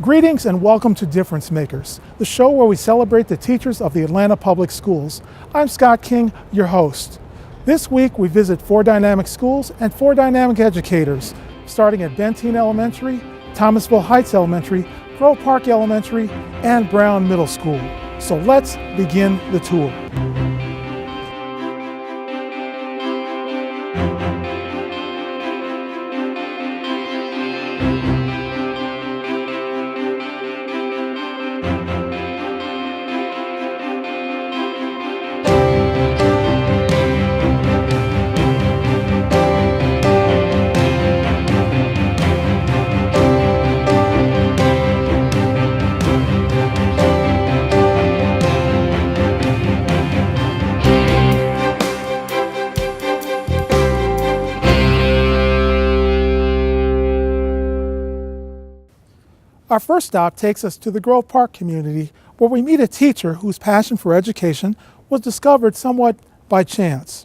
Greetings and welcome to Difference Makers, the show where we celebrate the teachers of the Atlanta Public Schools. I'm Scott King, your host. This week we visit 4 dynamic schools and 4 dynamic educators, starting at Benteen Elementary, Thomasville Heights Elementary, Grove Park Elementary, and Brown Middle School. So let's begin the tour. Our first stop takes us to the Grove Park community, where we meet a teacher whose passion for education was discovered somewhat by chance.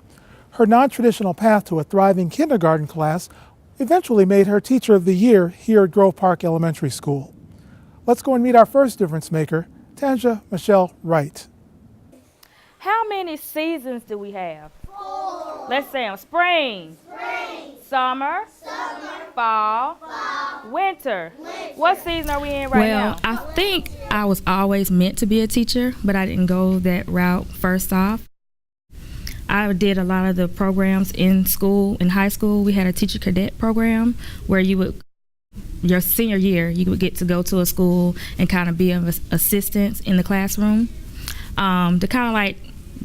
Her non-traditional path to a thriving kindergarten class eventually made her Teacher of the Year here at Grove Park Elementary School. Let's go and meet our first difference maker, Tanja Michelle Wright. How many seasons do we have? 4. Let's say them. Spring, summer, fall, winter. What season are we in right now? Well, I think I was always meant to be a teacher, but I didn't go that route first off. I did a lot of the programs in school. In high school, we had a teacher cadet program where your senior year, you would get to go to a school and kind of be an assistant in the classroom to kind of like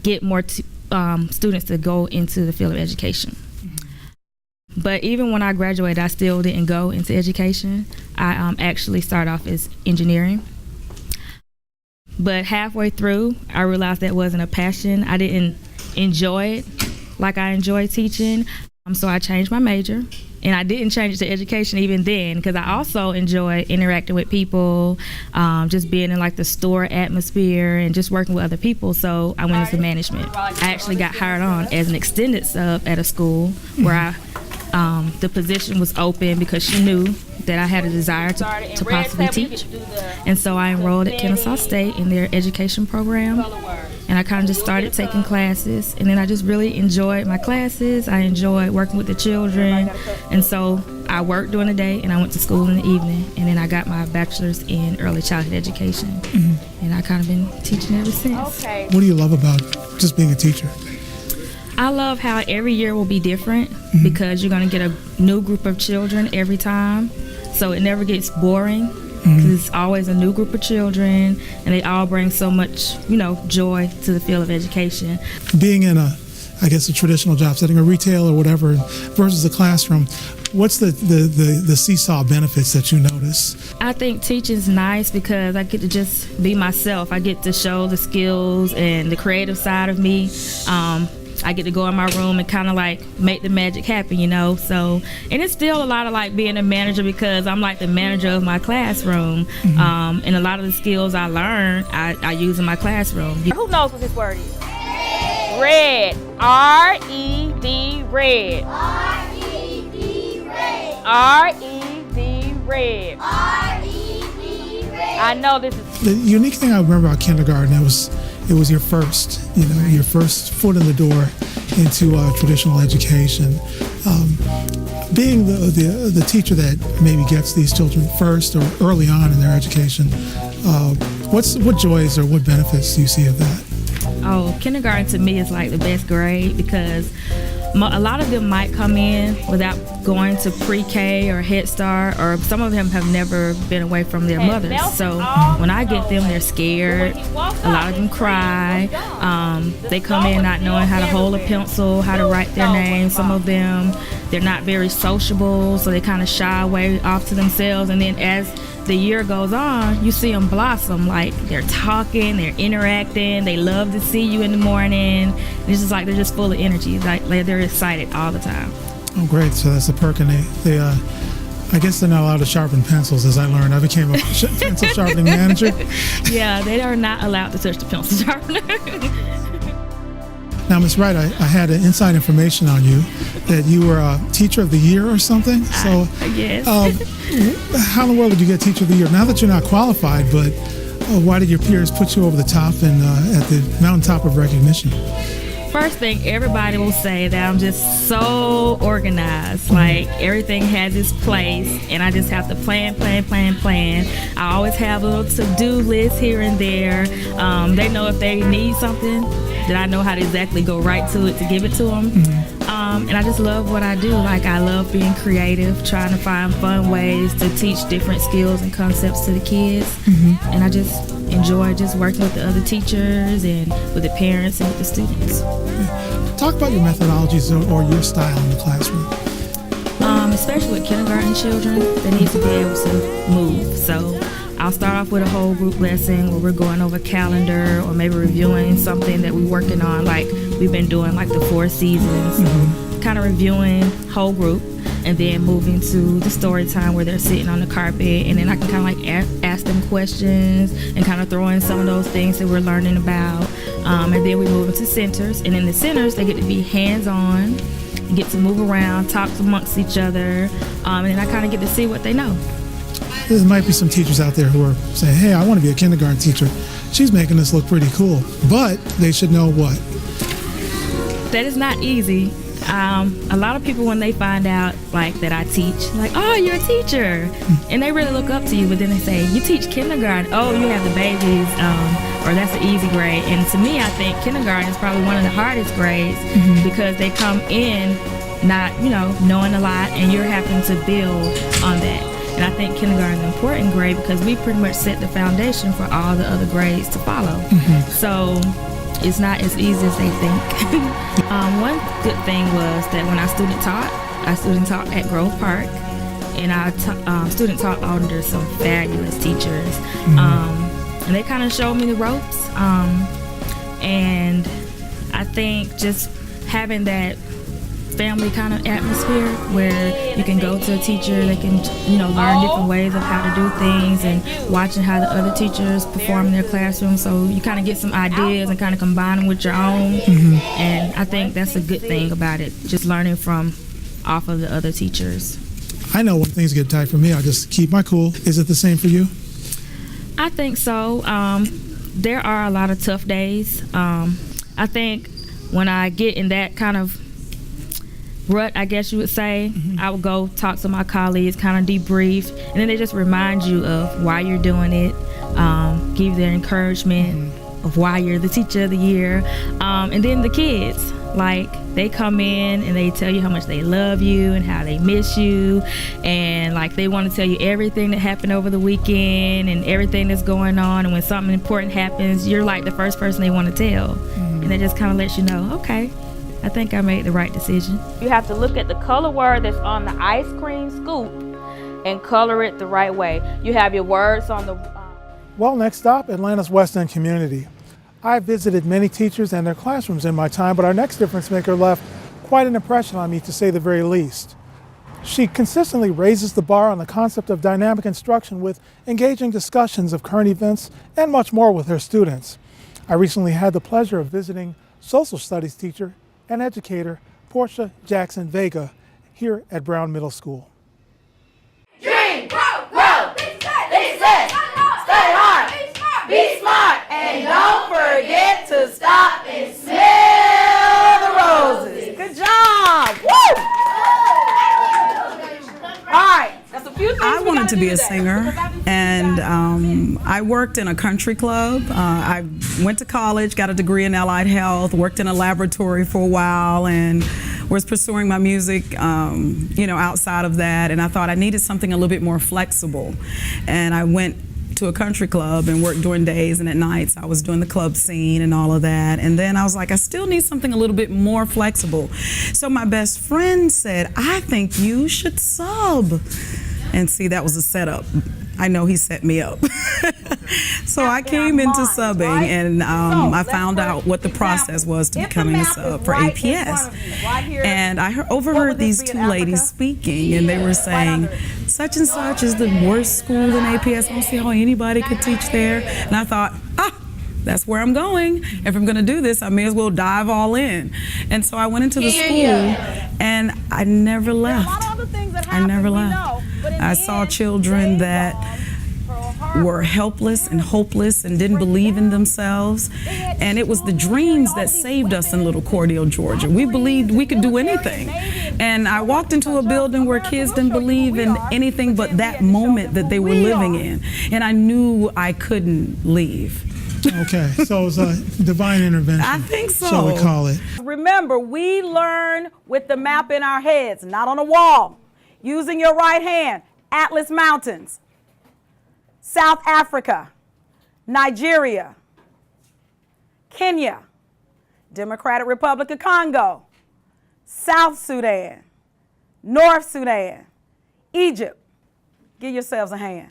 get more students to go into the field of education. But even when I graduated, I still didn't go into education. I actually started off as engineering. But halfway through, I realized that wasn't a passion. I didn't enjoy it like I enjoy teaching. So I changed my major. And I didn't change it to education even then, because I also enjoy interacting with people, just being in like the store atmosphere and just working with other people. So I went into management. I actually got hired on as an extended sub at a school where the position was open because she knew that I had a desire to possibly teach. And so I enrolled at Kennesaw State in their education program. And I kind of just started taking classes. And then I just really enjoyed my classes. I enjoyed working with the children. And so I worked during the day and I went to school in the evening. And then I got my bachelor's in early childhood education. And I kind of been teaching ever since. What do you love about just being a teacher? I love how every year will be different because you're going to get a new group of children every time. So it never gets boring because it's always a new group of children and they all bring so much, joy to the field of education. Being in a traditional job setting, a retail or whatever, versus a classroom, what's the seesaw benefits that you notice? I think teaching's nice because I get to just be myself. I get to show the skills and the creative side of me. I get to go in my room and kind of like make the magic happen, So, and it's still a lot of like being a manager because I'm like the manager of my classroom. And a lot of the skills I learned, I use in my classroom. Who knows what this word is? Red. R-E-D, red. R-E-D, red. R-E-D, red. R-E-D, red. I know this is... The unique thing I remember about kindergarten, it was your first, your first foot in the door into traditional education. Being the teacher that maybe gets these children first or early on in their education, what joys or what benefits do you see of that? Oh, kindergarten to me is like the best grade because a lot of them might come in without going to pre-K or Head Start, or some of them have never been away from their mothers. So when I get them, they're scared. A lot of them cry. They come in not knowing how to hold a pencil, how to write their name. Some of them, they're not very sociable, so they kind of shy away off to themselves. And then as the year goes on, you see them blossom. Like they're talking, they're interacting, they love to see you in the morning. It's just like they're just full of energy. Like they're excited all the time. Oh, great! So that's a perk, and they I guess they're not allowed to sharpen pencils, as I learned. I became a pencil sharpening manager. Yeah, they are not allowed to touch the pencil sharpener. Now, Ms. Wright, I had inside information on you that you were a Teacher of the Year or something. So, Yes. how in the world did you get Teacher of the Year? Now that you're not qualified, but why did your peers put you over the top and at the mountaintop of recognition? First thing, everybody will say that I'm just so organized. Like, everything has its place, and I just have to plan. I always have a little to-do list here and there. They know if they need something, that I know how to exactly go right to it to give it to them. And I just love what I do. Like, I love being creative, trying to find fun ways to teach different skills and concepts to the kids. And I just enjoy just working with the other teachers and with the parents and with the students. Talk about your methodologies or your style in the classroom. Especially with kindergarten children, they need to be able to move. So I'll start off with a whole group lesson where we're going over calendar or maybe reviewing something that we're working on, like we've been doing like the 4 seasons. Kind of reviewing whole group, and then moving to the story time where they're sitting on the carpet, and then I can kind of like ask them questions and kind of throw in some of those things that we're learning about. And then we move into centers, and in the centers they get to be hands-on, get to move around, talk amongst each other, and then I kind of get to see what they know. There might be some teachers out there who are saying, hey, I want to be a kindergarten teacher. She's making this look pretty cool. But they should know what? That is not easy. A lot of people, when they find out like that I teach, like, oh, you're a teacher, and they really look up to you, but then they say, you teach kindergarten, oh, you have the babies, or that's an easy grade. And to me, I think kindergarten is probably one of the hardest grades because they come in not, knowing a lot, and you're having to build on that. And I think kindergarten is an important grade because we pretty much set the foundation for all the other grades to follow. So it's not as easy as they think. One good thing was that when I student taught at Grove Park, and I student taught under some fabulous teachers. And they kind of showed me the ropes. And I think just having that family kind of atmosphere where you can go to a teacher, they can learn different ways of how to do things, and watching how the other teachers perform in their classroom, so you kind of get some ideas and kind of combine them with your own. And I think that's a good thing about it, just learning from off of the other teachers. I know when things get tight for me, I just keep my cool. Is it the same for you? I think so. There are a lot of tough days. I think when I get in that kind of rut, I guess you would say, I would go talk to my colleagues, kind of debrief, and then they just remind you of why you're doing it, give you their encouragement of why you're the Teacher of the Year. And then the kids, like, they come in and they tell you how much they love you and how they miss you, and like they want to tell you everything that happened over the weekend and everything that's going on, and when something important happens, you're like the first person they want to tell. And that just kind of lets you know, okay, I think I made the right decision. You have to look at the color word that's on the ice cream scoop and color it the right way. You have your words on the... Well, next stop, Atlanta's West End community. I've visited many teachers and their classrooms in my time, but our next difference maker left quite an impression on me, to say the very least. She consistently raises the bar on the concept of dynamic instruction with engaging discussions of current events and much more with her students. I recently had the pleasure of visiting social studies teacher and educator Portia Jackson Vega here at Brown Middle School. Dream, grow, be success, study hard, be smart, and don't forget to stop and smell the roses. Good job! Woo! All right, that's a few things. I wanted to be a singer, and I worked in a country club. I went to college, got a degree in allied health, worked in a laboratory for a while, and was pursuing my music, outside of that. And I thought I needed something a little bit more flexible. And I went to a country club and worked during days, and at nights I was doing the club scene and all of that. And then I was like, I still need something a little bit more flexible. So my best friend said, I think you should sub. And see, that was a setup. I know he set me up. So I came into subbing, and I found out what the process was to becoming a sub for APS. And I overheard these two ladies speaking, and they were saying, such and such is the worst school in APS. I don't see how anybody could teach there. And I thought, that's where I'm going. If I'm gonna do this, I may as well dive all in. And so I went into the school and I never left. I never left. I saw children that were helpless and hopeless and didn't believe in themselves. And it was the dreams that saved us in Little Cordele, Georgia. We believed we could do anything. And I walked into a building where kids didn't believe in anything but that moment that they were living in. And I knew I couldn't leave. Okay, so it was a divine intervention. I think so. Shall we call it? Remember, we learn with the map in our heads, not on a wall. Using your right hand, Atlas Mountains, South Africa, Nigeria, Kenya, Democratic Republic of Congo, South Sudan, North Sudan, Egypt. Give yourselves a hand.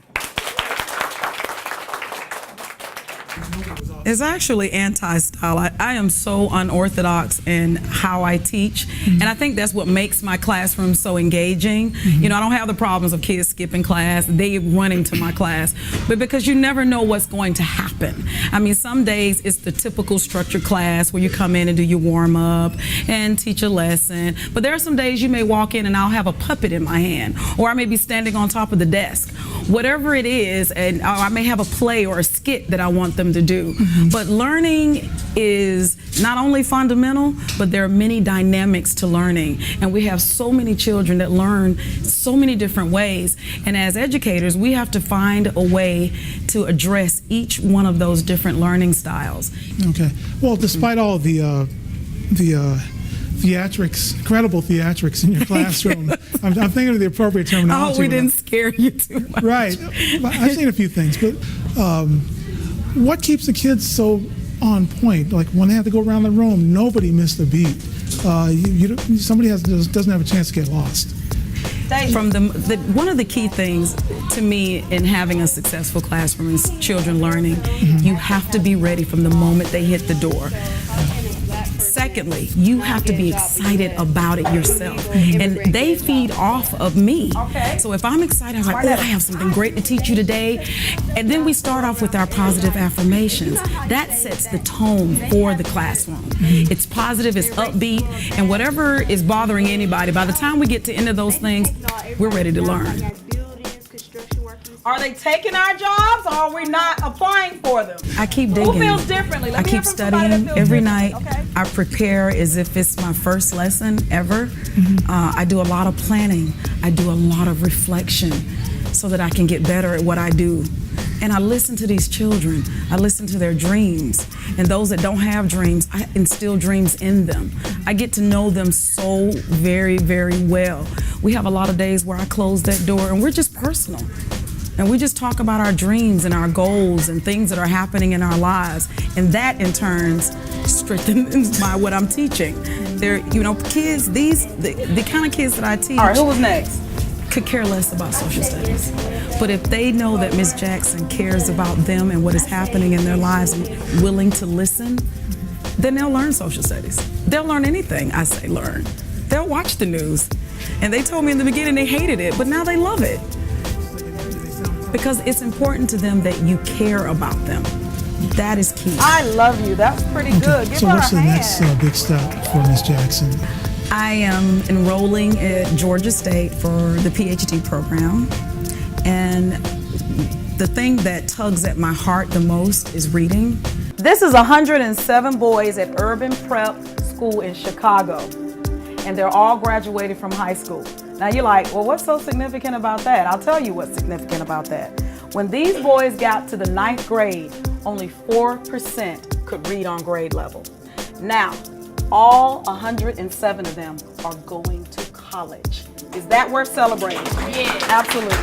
It's actually anti-style. I am so unorthodox in how I teach, and I think that's what makes my classroom so engaging. You know, I don't have the problems of kids skipping class, they running to my class, but because you never know what's going to happen. I mean, some days it's the typical structured class where you come in and do your warm-up and teach a lesson, but there are some days you may walk in and I'll have a puppet in my hand, or I may be standing on top of the desk. Whatever it is, and I may have a play or a skit that I want them to do. But learning is not only fundamental, but there are many dynamics to learning. And we have so many children that learn so many different ways. And as educators, we have to find a way to address each one of those different learning styles. Okay. Well, despite all the theatrics, incredible theatrics in your classroom, I'm thinking of the appropriate terminology. Oh, we didn't scare you too much. Right. I've seen a few things, but what keeps the kids so on point? Like when they have to go around the room, nobody missed a beat. Somebody doesn't have a chance to get lost. From one of the key things to me in having a successful classroom is children learning. You have to be ready from the moment they hit the door. Secondly, you have to be excited about it yourself. And they feed off of me. So if I'm excited, I'm like, oh, I have something great to teach you today. And then we start off with our positive affirmations. That sets the tone for the classroom. It's positive, it's upbeat, and whatever is bothering anybody, by the time we get to the end of those things, we're ready to learn. Are they taking our jobs, or are we not applying for them? I keep digging. Who feels differently? I keep studying every night. Okay. I prepare as if it's my first lesson ever. I do a lot of planning. I do a lot of reflection so that I can get better at what I do. And I listen to these children. I listen to their dreams. And those that don't have dreams, I instill dreams in them. I get to know them so very, very well. We have a lot of days where I close that door and we're just personal. And we just talk about our dreams and our goals and things that are happening in our lives. And that in turn strengthens by what I'm teaching. They're, you know, kids, the kind of kids that I teach. All right, who was next? Could care less about social studies. But if they know that Ms. Jackson cares about them and what is happening in their lives and willing to listen, then they'll learn social studies. They'll learn anything I say learn. They'll watch the news. And they told me in the beginning they hated it, but now they love it. Because it's important to them that you care about them. That is key. I love you. That was pretty good. Give So her what's a the hand. next big step for Ms. Jackson? I am enrolling at Georgia State for the PhD program. And the thing that tugs at my heart the most is reading. This is 107 boys at Urban Prep School in Chicago. And they're all graduated from high school. Now you're like, well, what's so significant about that? I'll tell you what's significant about that. When these boys got to the 9th grade, only 4% could read on grade level. Now, all 107 of them are going to college. Is that worth celebrating? Yes. Absolutely.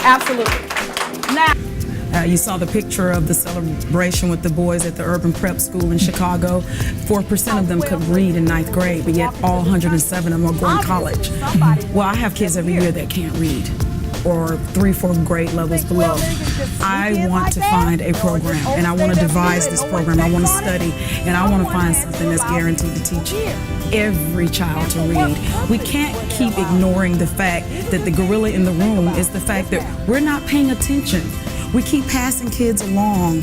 Absolutely. Now, You saw the picture of the celebration with the boys at the Urban Prep School in Chicago. 4% of them could read in 9th grade, but yet all 107 of them are going to college. Well, I have kids every year that can't read, or 3-4 grade levels below. I want to find a program, and I want to devise this program. I want to study, and I want to find something that's guaranteed to teach every child to read. We can't keep ignoring the fact that the gorilla in the room is the fact that we're not paying attention. We keep passing kids along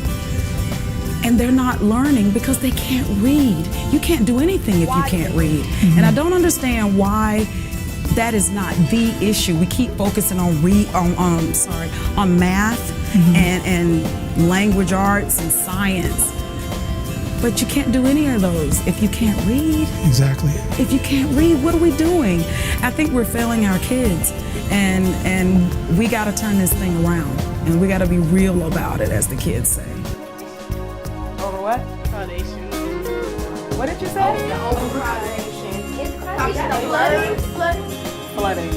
and they're not learning because they can't read. You can't do anything if you can't read. And I don't understand why that is not the issue. We keep focusing on math and language arts and science. But you can't do any of those if you can't read. Exactly. If you can't read, what are we doing? I think we're failing our kids, and we got to turn this thing around, and we got to be real about it, as the kids say. Over what? Foundation. What did you say? Flooding.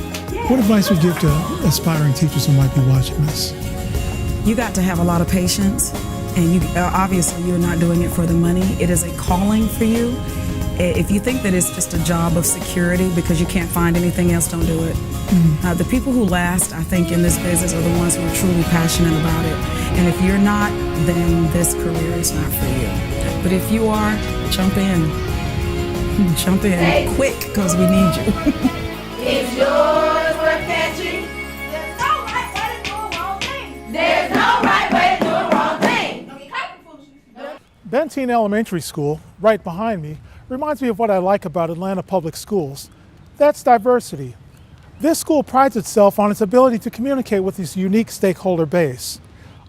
What advice would you give to aspiring teachers who might be watching this? You got to have a lot of patience, and you obviously you're not doing it for the money. It is a calling for you. If you think that it's just a job of security because you can't find anything else, don't do it. The people who last, I think, in this business are the ones who are truly passionate about it. And if you're not, then this career is not for you. But if you are, jump in. Jump in quick, because we need you. Is yours worth catching? There's no right way to do a wrong thing. There's no right way to do a wrong thing. Benteen Elementary School, right behind me, reminds me of what I like about Atlanta Public Schools. That's diversity. This school prides itself on its ability to communicate with its unique stakeholder base.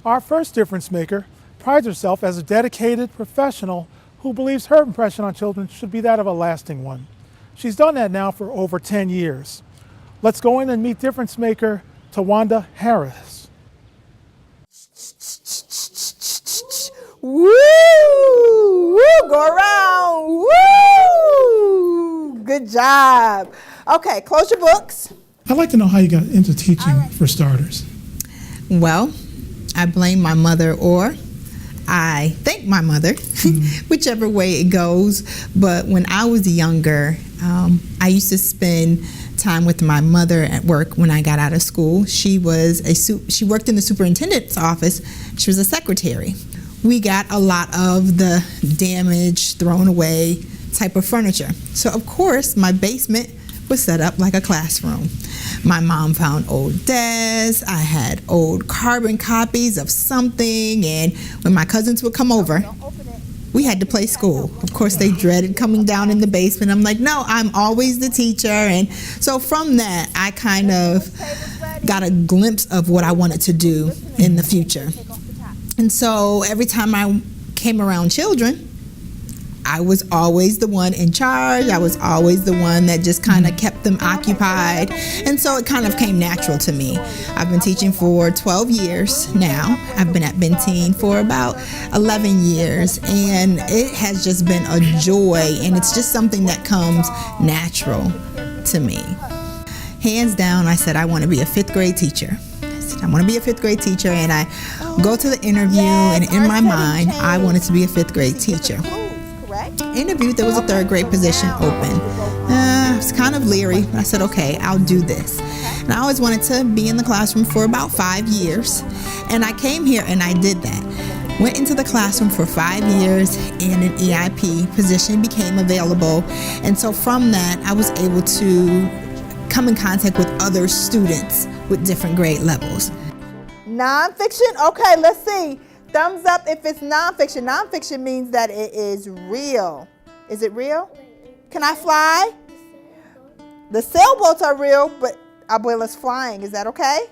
Our first difference maker prides herself as a dedicated professional who believes her impression on children should be that of a lasting one. She's done that now for over 10 years. Let's go in and meet difference maker Tawanda Harris. Woo! Woo! Go around! Woo! Good job. Okay, close your books. I'd like to know how you got into teaching for starters. Well, I blame my mother, or I thank my mother, whichever way it goes. But when I was younger, I used to spend time with my mother at work when I got out of school. She worked in the superintendent's office. She was a secretary. We got a lot of the damaged, thrown away type of furniture. So of course, my basement was set up like a classroom. My mom found old desks. I had old carbon copies of something, and when my cousins would come over, we had to play school. Of course, they dreaded coming down in the basement. I'm like, no, I'm always the teacher. And so from that, I kind of got a glimpse of what I wanted to do in the future. And so every time I came around children, I was always the one in charge. I was always the one that just kind of kept them occupied. And so it kind of came natural to me. I've been teaching for 12 years now. I've been at Benteen for about 11 years. And it has just been a joy. And it's just something that comes natural to me. Hands down, I said I want to be a 5th grade teacher. I want to be a 5th grade teacher. And I go to the interview, and in my mind, I wanted to be a 5th grade teacher. Interviewed, there was a 3rd grade position open. I was kind of leery, but I said, okay, I'll do this. And I always wanted to be in the classroom for about 5 years. And I came here and I did that. Went into the classroom for 5 years, and an EIP position became available. And so from that, I was able to come in contact with other students with different grade levels. Nonfiction? Okay, let's see. Thumbs up if it's nonfiction. Nonfiction means that it is real. Is it real? Can I fly? The sailboats are real, but Abuela's flying. Is that okay?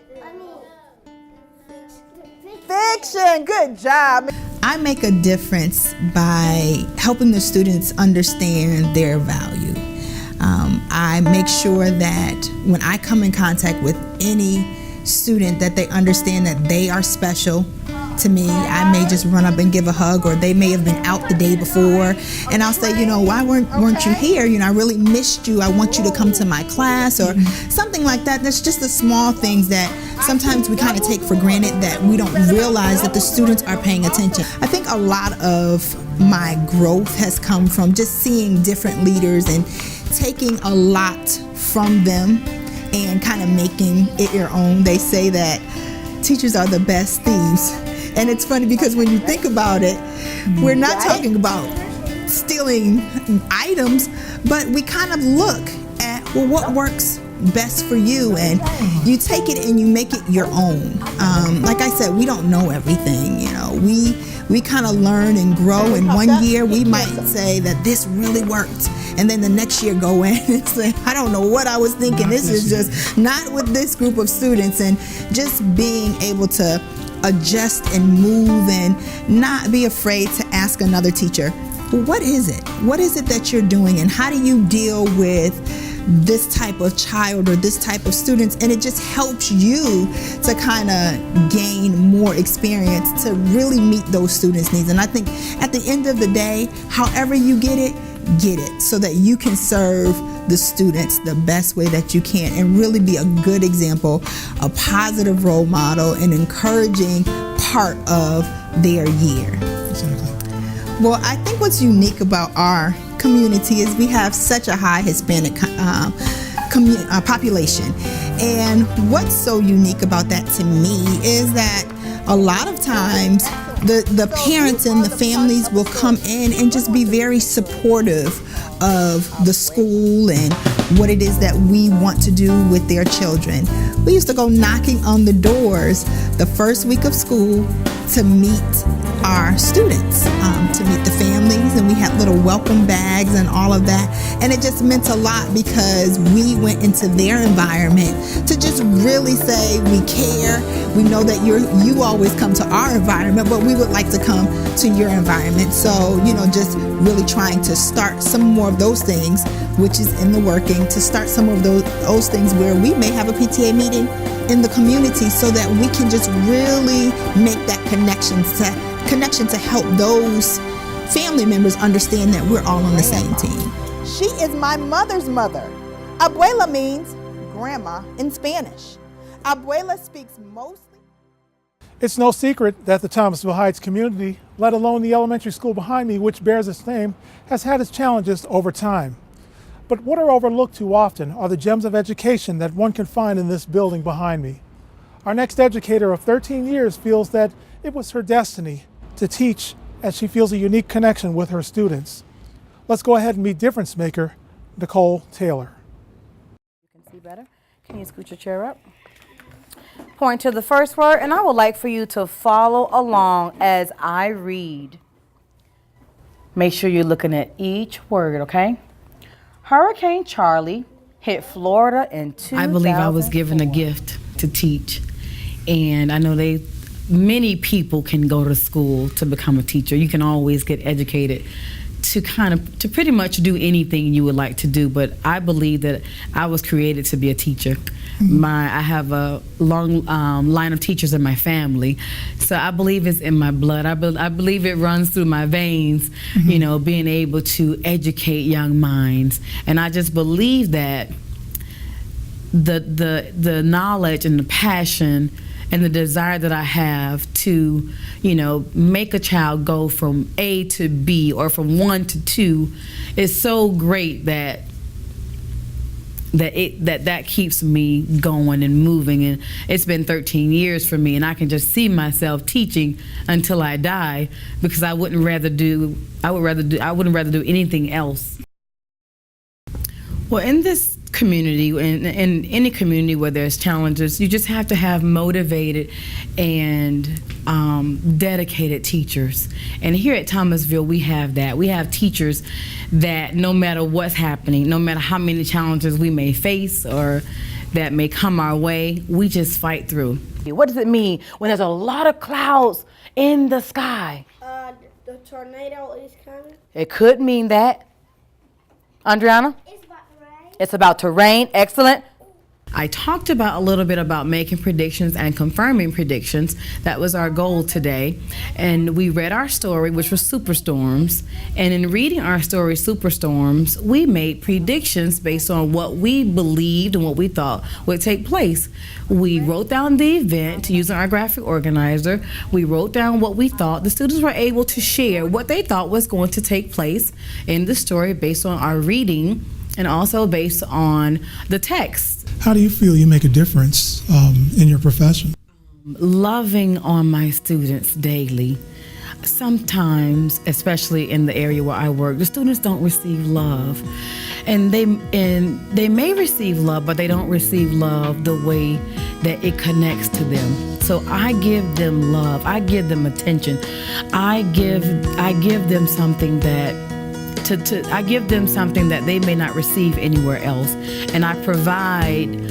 Fiction. Good job. I make a difference by helping the students understand their value. I make sure that when I come in contact with any student, that they understand that they are special to me. I may just run up and give a hug, or they may have been out the day before, and I'll say, why weren't you here? I really missed you. I want you to come to my class, or something like that. That's just the small things that sometimes we kind of take for granted, that we don't realize that the students are paying attention. I think a lot of my growth has come from just seeing different leaders and taking a lot from them and kind of making it your own. They say that teachers are the best thieves. And it's funny because when you think about it, we're not talking about stealing items, but we kind of look at, what works best for you, and you take it and you make it your own. Like I said, we don't know everything. You know, we kind of learn and grow. And one year we might say that this really worked, and then the next year go in and say, I don't know what I was thinking. This is just not with this group of students. And just being able to adjust and move and not be afraid to ask another teacher, well, what is it? What is it that you're doing, and how do you deal with this type of child or this type of students? And it just helps you to kind of gain more experience to really meet those students' needs. And I think at the end of the day, however you get it so that you can serve the students the best way that you can and really be a good example, a positive role model, an encouraging part of their year. Exactly. Well, I think what's unique about our community is we have such a high Hispanic population. And what's so unique about that to me is that a lot of times the parents and the families will come in and just be very supportive of the school and what it is that we want to do with their children. We used to go knocking on the doors the first week of school to meet our students, to meet the families, and we had little welcome bags and all of that. And it just meant a lot because we went into their environment to just really say we care. We know that you always come to our environment, but we would like to come to your environment. So, just really trying to start some more of those things, which is in the working, to start some of those things where we may have a PTA meeting in the community so that we can just really make that connection to help those family members understand that we're all on the same team. She is my mother's mother. Abuela means grandma in Spanish. Abuela speaks mostly. It's no secret that the Thomasville Heights community, let alone the elementary school behind me, which bears its name, has had its challenges over time. But what are overlooked too often are the gems of education that one can find in this building behind me. Our next educator of 13 years feels that it was her destiny to teach, as she feels a unique connection with her students. Let's go ahead and meet difference maker, Nicole Taylor. You can see better. Can you scoot your chair up? Point to the first word, and I would like for you to follow along as I read. Make sure you're looking at each word, okay? Hurricane Charlie hit Florida in 2004. I believe I was given a gift to teach, and I know many people can go to school to become a teacher. You can always get educated to pretty much do anything you would like to do, but I believe that I was created to be a teacher. I have a long line of teachers in my family, so I believe it's in my blood. I believe it runs through my veins, being able to educate young minds. And I just believe that the knowledge and the passion and the desire that I have to, make a child go from A to B or from 1 to 2 is so great that keeps me going and moving. And it's been 13 years for me, and I can just see myself teaching until I die, because I wouldn't rather do anything else. Well, in this community, in any community where there's challenges, you just have to have motivated and dedicated teachers. And here at Thomasville, we have that. We have teachers that no matter what's happening, no matter how many challenges we may face or that may come our way, we just fight through. What does it mean when there's a lot of clouds in the sky? The tornado is coming. It could mean that. Andriana? It's about to rain. It's about to rain. Excellent. I talked about a little bit about making predictions and confirming predictions. That was our goal today. And we read our story, which was Superstorms. And in reading our story, Superstorms, we made predictions based on what we believed and what we thought would take place. We wrote down the event using our graphic organizer. We wrote down what we thought. The students were able to share what they thought was going to take place in the story based on our reading and also based on the text. How do you feel you make a difference in your profession? Loving on my students daily. Sometimes, especially in the area where I work, the students don't receive love. And they may receive love, but they don't receive love the way that it connects to them. So I give them love. I give them attention. I give them something that I give them something that they may not receive anywhere else, and I provide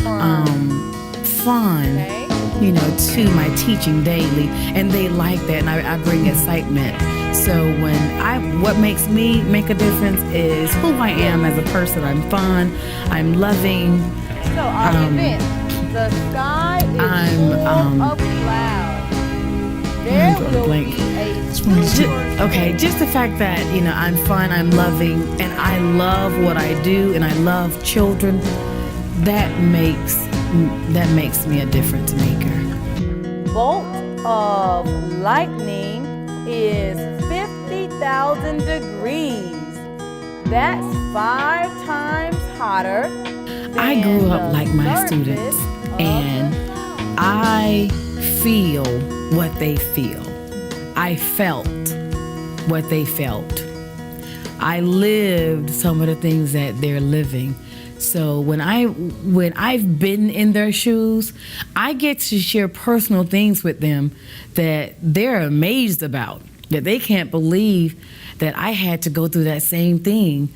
fun, to my teaching daily, and they like that, and I bring excitement. So what makes me make a difference is who I am as a person. I'm fun. I'm loving. So our event, the sky is full of clouds. There will be just the fact that I'm fun, I'm loving, and I love what I do, and I love children. That makes me a difference maker. Bolt of lightning is 50,000 degrees. That's 5 times hotter. I grew up like my students, and I feel what they feel. I felt what they felt. I lived some of the things that they're living. So when I've been in their shoes, I get to share personal things with them that they're amazed about, that they can't believe that I had to go through that same thing.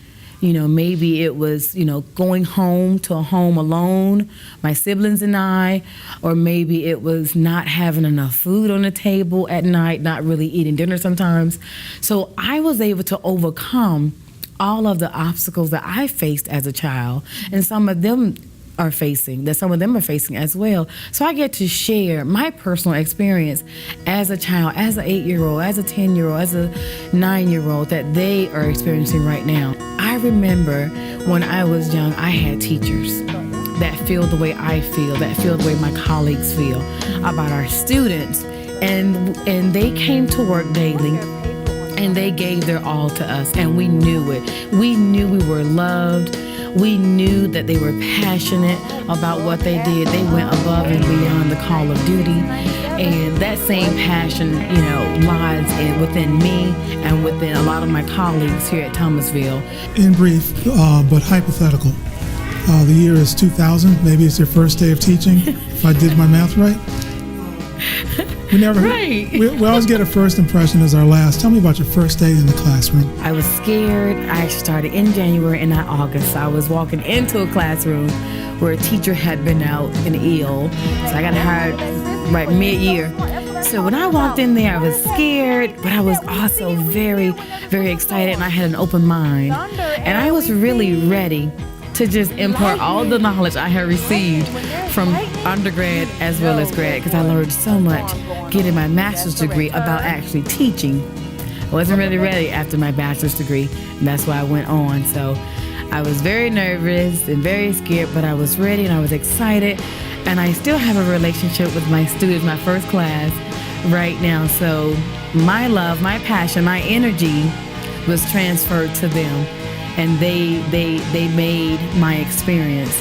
Maybe it was, going home to a home alone, my siblings and I, or maybe it was not having enough food on the table at night, not really eating dinner sometimes. So I was able to overcome all of the obstacles that I faced as a child, and some of them are facing as well. So I get to share my personal experience as a child, as an 8-year-old, as a 10-year-old, as a 9-year-old that they are experiencing right now. I remember when I was young, I had teachers that feel the way I feel, that feel the way my colleagues feel about our students, and they came to work daily. And they gave their all to us, and we knew it. We knew we were loved. We knew that they were passionate about what they did. They went above and beyond the call of duty. And that same passion, lies within me and within a lot of my colleagues here at Thomasville. In brief, but hypothetical, the year is 2000. Maybe it's your first day of teaching, if I did my math right. We always get a first impression as our last. Tell me about your first day in the classroom. I was scared. I actually started in January and not August. I was walking into a classroom where a teacher had been out and ill. So I got hired right mid-year. So when I walked in there, I was scared, but I was also very, very excited, and I had an open mind. And I was really ready to just impart all the knowledge I had received from undergrad as well as grad, because I learned so much getting my master's degree about actually teaching. I wasn't really ready after my bachelor's degree, and that's why I went on. So I was very nervous and very scared, but I was ready and I was excited, and I still have a relationship with my students, my first class right now. So my love, my passion, my energy was transferred to them, and they made my experience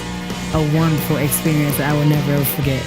a wonderful experience that I will never ever forget.